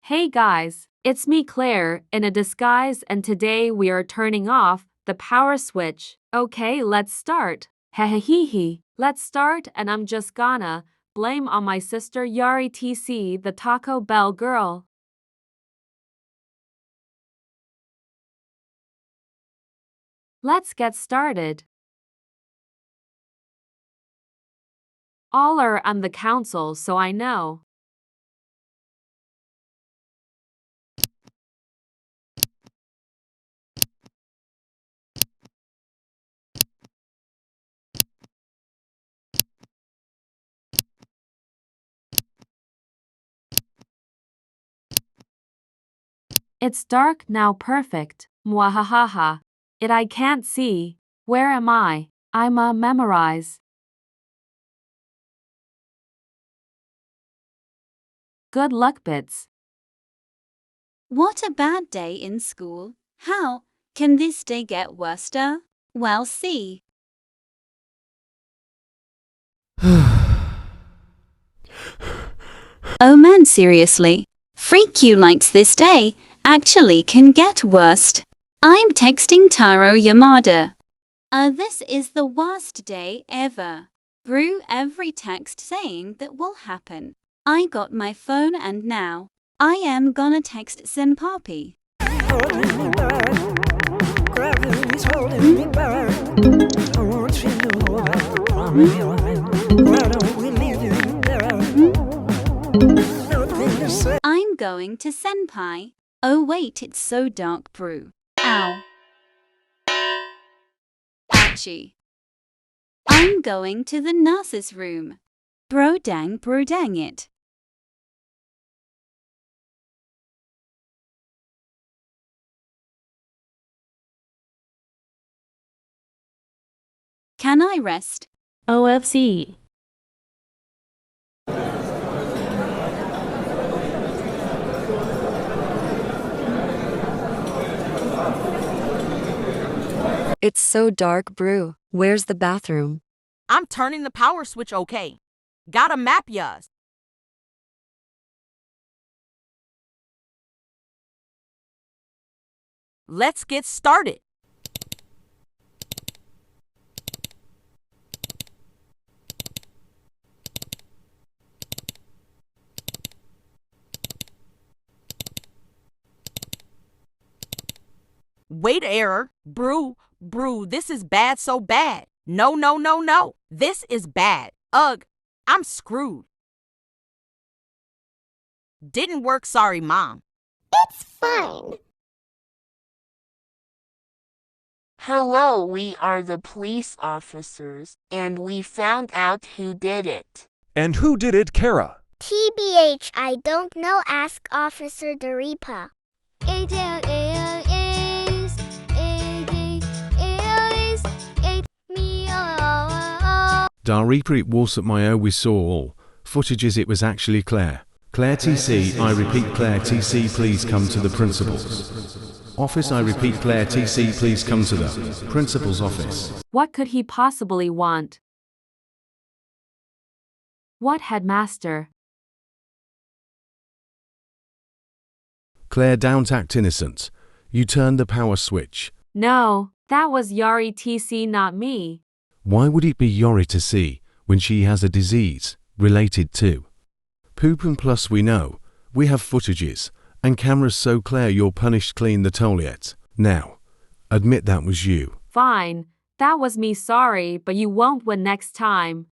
Hey guys, it's me Claire in a disguise and today we are turning off the power switch. Okay, let's start. Hehehehe. Let's start and I'm just gonna blame on my sister Yari TC, the Taco Bell girl. Let's get started. All are on the council so I know. It's dark now, perfect. Mwahahaha. I can't see. Where am I? I'm memorize. Good luck, Bits. What a bad day in school. How can this day get worse? Well, see. Oh man, seriously. Freak you likes this day actually can get worse. I'm texting Taro Yamada. This is the worst day ever. Brew every text saying that will happen. I got my phone and now I am gonna text Senpapi. I'm going to Senpai. Oh wait, it's so dark, Brew. Ow. Ouchie. I'm going to the nurse's room. Bro dang it. Can I rest? OFC. It's so dark, Brew. Where's the bathroom? I'm turning the power switch, okay. Gotta map yas. Let's get started. Wait, error. Brew, this is bad, so bad. No. This is bad. Ugh, I'm screwed. Didn't work, sorry, Mom. It's fine. Hello, we are the police officers, and we found out who did it. And who did it, Kara? TBH, I don't know, ask Officer Daripa. Dariprit was at my we saw all footages. It was actually Claire. Claire TC, I repeat Claire TC, please come to the principal's office. I repeat Claire TC, please come to the principal's office. What could he possibly want? What, headmaster? Claire, don't act innocent. You turned the power switch. No, that was Yari TC, not me. Why would it be Yori to see when she has a disease related to poop? And plus we know, we have footages and cameras, so Claire, you're punished. Clean the toilet. Now, admit that was you. Fine, that was me, sorry, but you won't win next time.